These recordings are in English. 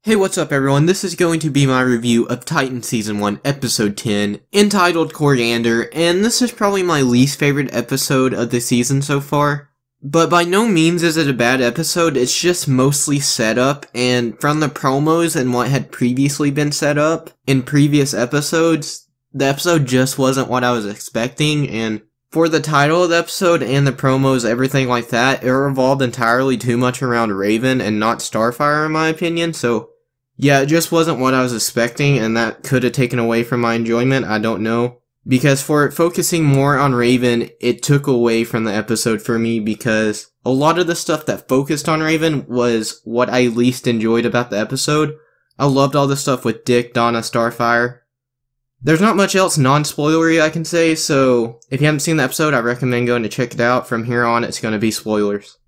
Hey, what's up everyone? This is going to be my review of Titan Season 1, Episode 10, entitled Koriand'r, and this is probably my least favorite episode of the season so far. But by no means is it a bad episode, it's just mostly set up, and from the promos and what had previously been set up in previous episodes, the episode just wasn't what I was expecting, and for the title of the episode and the promos, everything like that, it revolved entirely too much around Raven and not Starfire in my opinion, so yeah, it just wasn't what I was expecting, and that could have taken away from my enjoyment, I don't know. Because for it focusing more on Raven, it took away from the episode for me because a lot of the stuff that focused on Raven was what I least enjoyed about the episode. I loved all the stuff with Dick, Donna, Starfire. There's not much else non-spoilery I can say, so if you haven't seen the episode, I recommend going to check it out. From here on, it's going to be spoilers.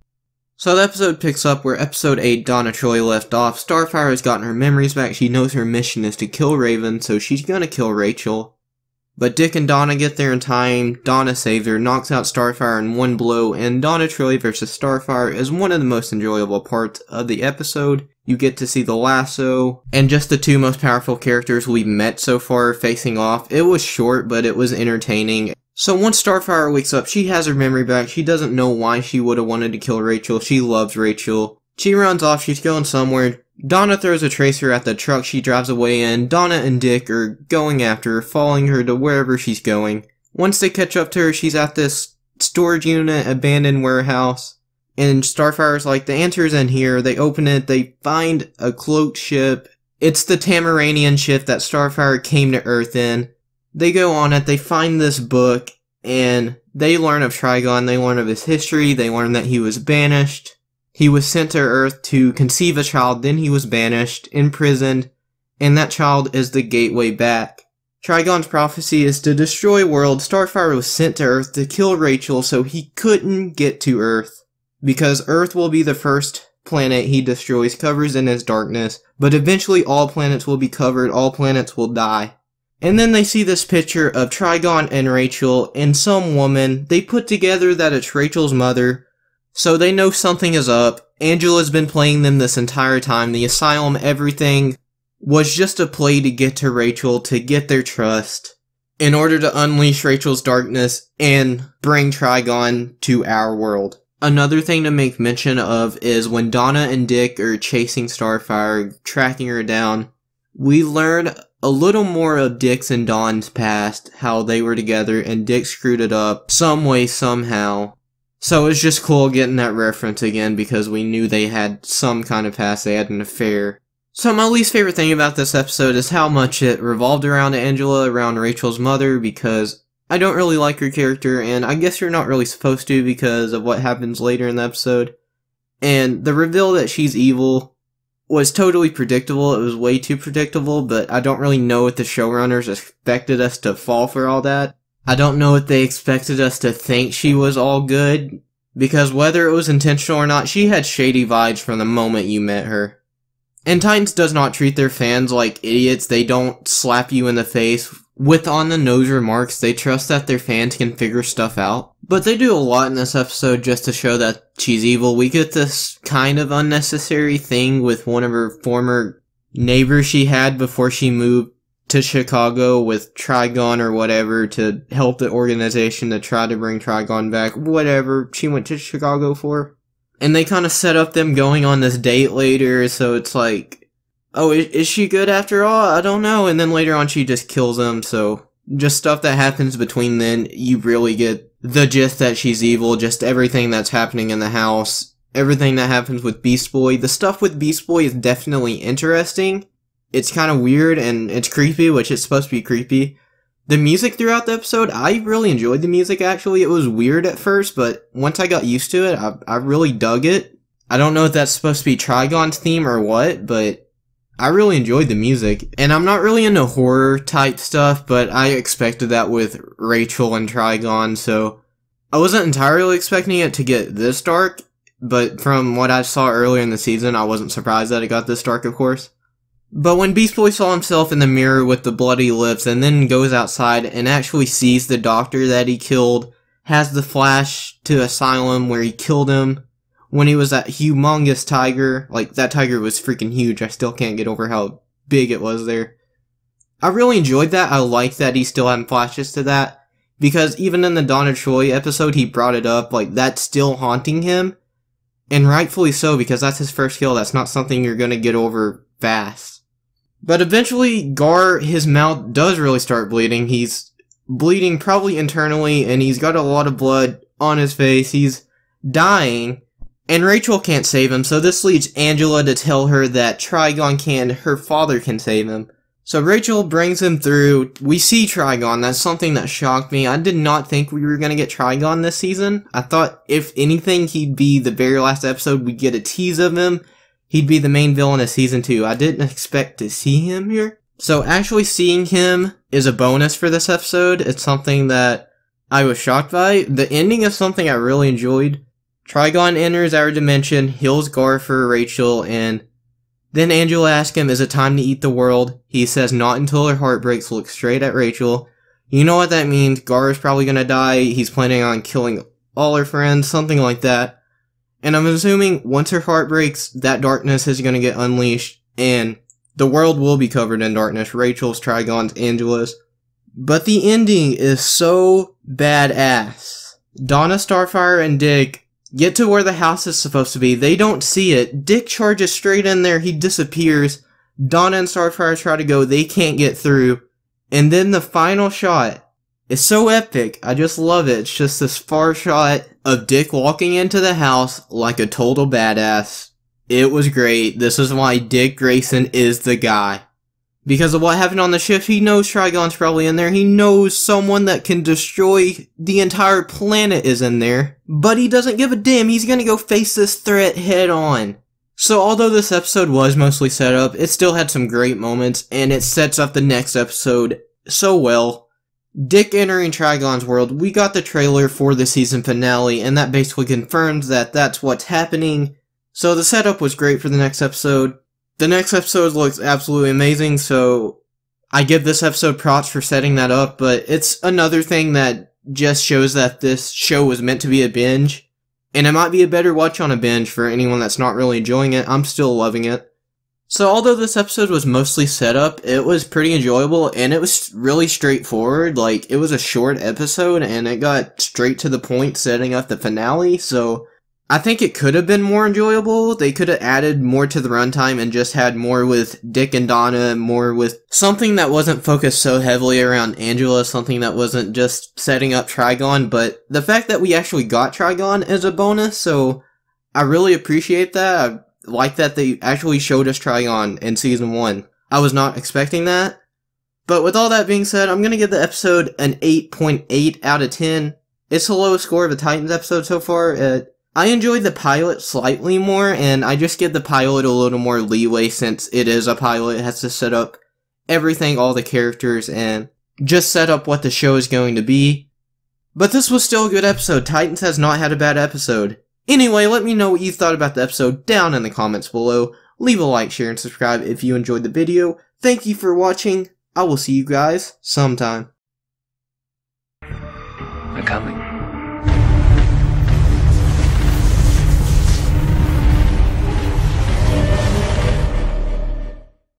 So the episode picks up where episode 8 Donna Troy left off. Starfire has gotten her memories back. She knows her mission is to kill Raven, so she's gonna kill Rachel. But Dick and Donna get there in time. Donna saves her, knocks out Starfire in one blow, and Donna Troy versus Starfire is one of the most enjoyable parts of the episode. You get to see the lasso, and just the two most powerful characters we've met so far facing off. It was short, but it was entertaining. So once Starfire wakes up, she has her memory back. She doesn't know why she would have wanted to kill Rachel. She loves Rachel. She runs off. She's going somewhere. Donna throws a tracer at the truck she drives away in. Donna and Dick are going after her, following her to wherever she's going. Once they catch up to her, she's at this storage unit, abandoned warehouse. And Starfire's like, the answer's in here. They open it. They find a cloaked ship. It's the Tamaranian ship that Starfire came to Earth in. They go on it, they find this book, and they learn of Trigon, they learn of his history, they learn that he was banished. He was sent to Earth to conceive a child, then he was banished, imprisoned, and that child is the gateway back. Trigon's prophecy is to destroy worlds. Starfire was sent to Earth to kill Rachel so he couldn't get to Earth, because Earth will be the first planet he destroys, covers in his darkness, but eventually all planets will be covered, all planets will die. And then they see this picture of Trigon and Rachel and some woman. They put together that it's Rachel's mother, so they know something is up. Angela's been playing them this entire time. The asylum, everything was just a play to get to Rachel, to get their trust, in order to unleash Rachel's darkness and bring Trigon to our world. Another thing to make mention of is when Donna and Dick are chasing Starfire, tracking her down, we learn a little more of Dick's and Dawn's past, how they were together, and Dick screwed it up some way, somehow. So it's just cool getting that reference again, because we knew they had some kind of past, they had an affair. So my least favorite thing about this episode is how much it revolved around Angela, around Rachel's mother, because I don't really like her character, and I guess you're not really supposed to because of what happens later in the episode. And the reveal that she's evil was totally predictable. It was way too predictable, but I don't really know if the showrunners expected us to fall for all that. I don't know if they expected us to think she was all good, because whether it was intentional or not, she had shady vibes from the moment you met her. And Titans does not treat their fans like idiots. They don't slap you in the face with on-the-nose remarks. They trust that their fans can figure stuff out. But they do a lot in this episode just to show that she's evil. We get this kind of unnecessary thing with one of her former neighbors she had before she moved to Chicago with Trigon or whatever to help the organization to try to bring Trigon back. Whatever she went to Chicago for. And they kind of set up them going on this date later, so it's like, oh, is she good after all? I don't know. And then later on she just kills him, so just stuff that happens between then, you really get the gist that she's evil, just everything that's happening in the house, everything that happens with Beast Boy. The stuff with Beast Boy is definitely interesting. It's kind of weird and it's creepy, which is supposed to be creepy. The music throughout the episode, I really enjoyed the music actually. It was weird at first, but once I got used to it, I really dug it. I don't know if that's supposed to be Trigon's theme or what, but I really enjoyed the music. And I'm not really into horror type stuff, but I expected that with Rachel and Trigon, so I wasn't entirely expecting it to get this dark, but from what I saw earlier in the season, I wasn't surprised that it got this dark, of course. But when Beast Boy saw himself in the mirror with the bloody lips and then goes outside and actually sees the doctor that he killed, has the flash to Asylum where he killed him, when he was that humongous tiger. Like, that tiger was freaking huge. I still can't get over how big it was there. I really enjoyed that. I like that he still had flashes to that. Because even in the Donna Troy episode, he brought it up. Like, that's still haunting him. And rightfully so, because that's his first kill. That's not something you're gonna get over fast. But eventually, Gar, his mouth does really start bleeding. He's bleeding probably internally, and he's got a lot of blood on his face. He's dying, and Rachel can't save him, so this leads Angela to tell her that Trigon can, her father can save him. So Rachel brings him through. We see Trigon. That's something that shocked me. I did not think we were going to get Trigon this season. I thought, if anything, he'd be the very last episode. We'd get a tease of him. He'd be the main villain of season 2. I didn't expect to see him here. So actually seeing him is a bonus for this episode. It's something that I was shocked by. The ending is something I really enjoyed. Trigon enters our dimension, heals Gar for Rachel, and then Angela asks him, is it time to eat the world? He says not until her heart breaks, looks straight at Rachel. You know what that means. Gar is probably gonna die. He's planning on killing all her friends, something like that. And I'm assuming once her heart breaks, that darkness is gonna get unleashed, and the world will be covered in darkness. Rachel's, Trigon's, Angela's. But the ending is so badass. Donna, Starfire, and Dick get to where the house is supposed to be. They don't see it. Dick charges straight in there. He disappears. Donna and Starfire try to go. They can't get through. And then the final shot is so epic. I just love it. It's just this far shot of Dick walking into the house like a total badass. It was great. This is why Dick Grayson is the guy. Because of what happened on the ship, he knows Trigon's probably in there. He knows someone that can destroy the entire planet is in there. But he doesn't give a damn. He's gonna go face this threat head on. So although this episode was mostly set up, it still had some great moments, and it sets up the next episode so well. Dick entering Trigon's world. We got the trailer for the season finale, and that basically confirms that that's what's happening. So the setup was great for the next episode. The next episode looks absolutely amazing, so I give this episode props for setting that up, but it's another thing that just shows that this show was meant to be a binge, and it might be a better watch on a binge for anyone that's not really enjoying it. I'm still loving it. So although this episode was mostly set up, it was pretty enjoyable, and it was really straightforward. Like, it was a short episode, and it got straight to the point setting up the finale, so I think it could have been more enjoyable. They could have added more to the runtime and just had more with Dick and Donna, more with something that wasn't focused so heavily around Angela, something that wasn't just setting up Trigon, but the fact that we actually got Trigon is a bonus, so I really appreciate that. I like that they actually showed us Trigon in season 1. I was not expecting that. But with all that being said, I'm gonna give the episode an 8.8 out of 10. It's the lowest score of a Titans episode so far. I enjoyed the pilot slightly more, and I just give the pilot a little more leeway since it is a pilot. It has to set up everything, all the characters, and just set up what the show is going to be. But this was still a good episode. Titans has not had a bad episode. Anyway, let me know what you thought about the episode down in the comments below. Leave a like, share, and subscribe if you enjoyed the video. Thank you for watching. I will see you guys sometime. They're coming.